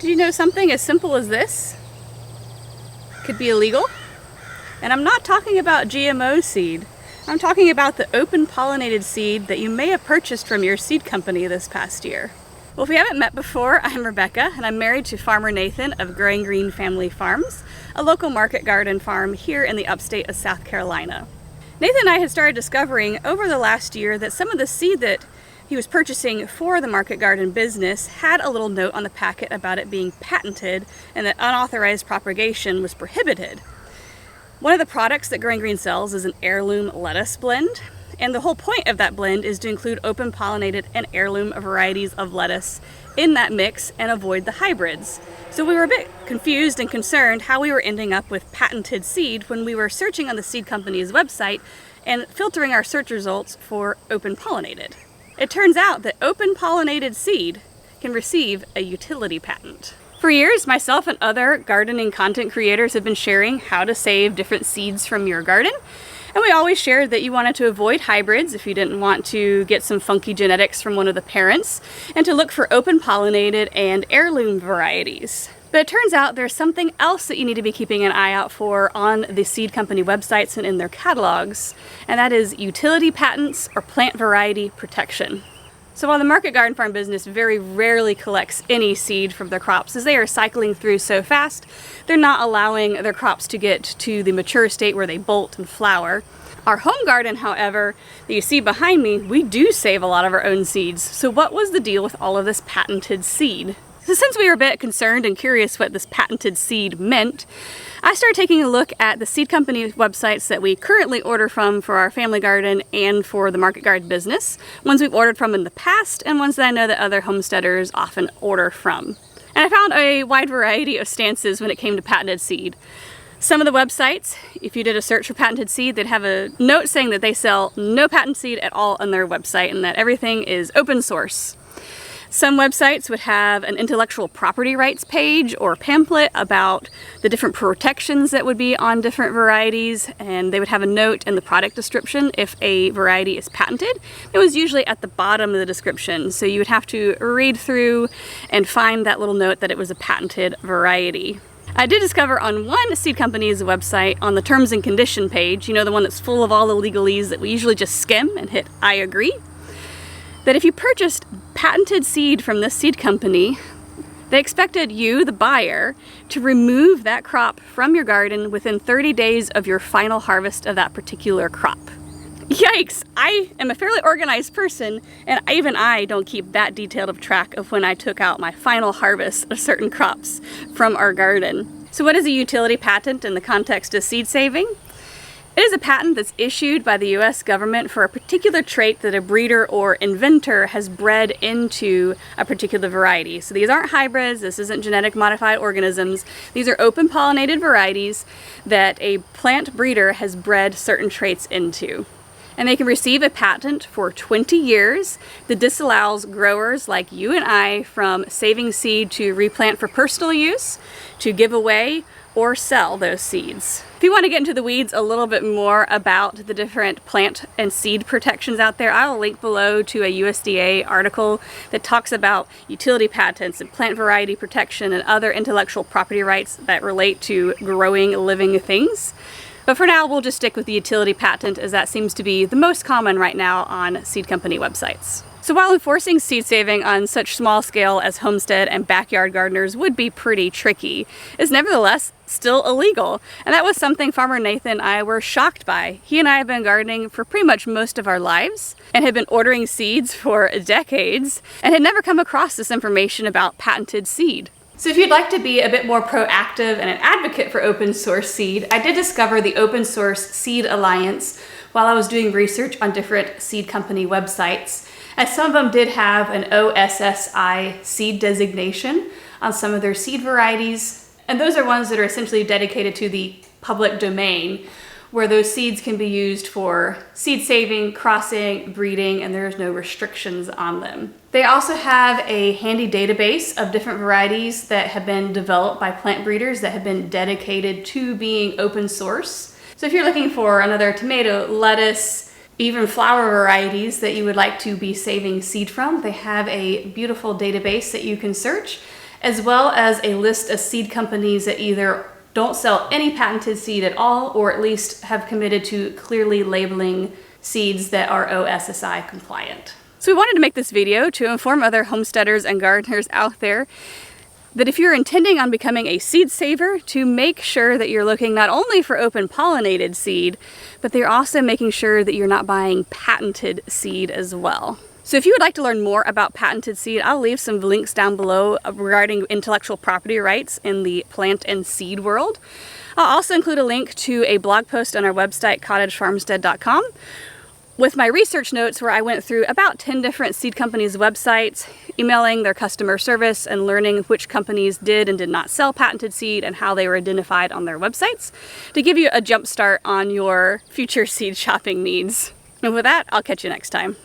Did you know something as simple as this could be illegal? And I'm not talking about GMO seed. I'm talking about the open-pollinated seed that you may have purchased from your seed company this past year. Well, if we haven't met before, I'm Rebecca, and I'm married to Farmer Nathan of Growing Green Family Farms, a local market garden farm here in the upstate of South Carolina. Nathan and I had started discovering over the last year that some of the seed that he was purchasing for the market garden business had a little note on the packet about it being patented and that unauthorized propagation was prohibited. One of the products that Growing Green sells is an heirloom lettuce blend, and the whole point of that blend is to include open-pollinated and heirloom varieties of lettuce in that mix and avoid the hybrids. So we were a bit confused and concerned how we were ending up with patented seed when we were searching on the seed company's website and filtering our search results for open-pollinated. It turns out that open-pollinated seed can receive a utility patent. For years, myself and other gardening content creators have been sharing how to save different seeds from your garden. And we always shared that you wanted to avoid hybrids if you didn't want to get some funky genetics from one of the parents, and to look for open-pollinated and heirloom varieties. But it turns out there's something else that you need to be keeping an eye out for on the seed company websites and in their catalogs, and that is utility patents or plant variety protection. So while the market garden farm business very rarely collects any seed from their crops, as they are cycling through so fast, they're not allowing their crops to get to the mature state where they bolt and flower. Our home garden, however, that you see behind me, we do save a lot of our own seeds. So what was the deal with all of this patented seed? So since we were a bit concerned and curious what this patented seed meant, I started taking a look at the seed company websites that we currently order from for our family garden and for the market garden business, ones we've ordered from in the past and ones that I know that other homesteaders often order from. And I found a wide variety of stances when it came to patented seed. Some of the websites, if you did a search for patented seed, they'd have a note saying that they sell no patent seed at all on their website and that everything is open source. Some websites would have an intellectual property rights page or pamphlet about the different protections that would be on different varieties, and they would have a note in the product description if a variety is patented. It was usually at the bottom of the description, so you would have to read through and find that little note that it was a patented variety. I did discover on one seed company's website, on the terms and condition page, you know, the one that's full of all the legalese that we usually just skim and hit I agree, that if you purchased patented seed from this seed company, they expected you, the buyer, to remove that crop from your garden within 30 days of your final harvest of that particular crop. Yikes! I am a fairly organized person, and even I don't keep that detailed of track of when I took out my final harvest of certain crops from our garden. So what is a utility patent in the context of seed saving? It is a patent that's issued by the US government for a particular trait that a breeder or inventor has bred into a particular variety. So these aren't hybrids, this isn't genetic modified organisms. These are open-pollinated varieties that a plant breeder has bred certain traits into. And they can receive a patent for 20 years that disallows growers like you and I from saving seed to replant for personal use, to give away, or sell those seeds. If you want to get into the weeds a little bit more about the different plant and seed protections out there, I'll link below to a USDA article that talks about utility patents and plant variety protection and other intellectual property rights that relate to growing living things. But for now, we'll just stick with the utility patent, as that seems to be the most common right now on seed company websites. So while enforcing seed saving on such small scale as homestead and backyard gardeners would be pretty tricky, it's nevertheless still illegal. And that was something Farmer Nathan and I were shocked by. He and I have been gardening for pretty much most of our lives and had been ordering seeds for decades and had never come across this information about patented seed. So if you'd like to be a bit more proactive and an advocate for open source seed, I did discover the Open Source Seed Alliance while I was doing research on different seed company websites, as some of them did have an OSSI seed designation on some of their seed varieties. And those are ones that are essentially dedicated to the public domain, where those seeds can be used for seed saving, crossing, breeding, and there's no restrictions on them. They also have a handy database of different varieties that have been developed by plant breeders that have been dedicated to being open source. So if you're looking for another tomato, lettuce, even flower varieties that you would like to be saving seed from, they have a beautiful database that you can search. as well as a list of seed companies that either don't sell any patented seed at all, or at least have committed to clearly labeling seeds that are OSSI compliant. So we wanted to make this video to inform other homesteaders and gardeners out there that if you're intending on becoming a seed saver, to make sure that you're looking not only for open pollinated seed, but they're also making sure that you're not buying patented seed as well. So if you would like to learn more about patented seed, I'll leave some links down below regarding intellectual property rights in the plant and seed world. I'll also include a link to a blog post on our website, cottagefarmstead.com, with my research notes where I went through about 10 different seed companies' websites, emailing their customer service and learning which companies did and did not sell patented seed and how they were identified on their websites, to give you a jump start on your future seed shopping needs. And with that, I'll catch you next time.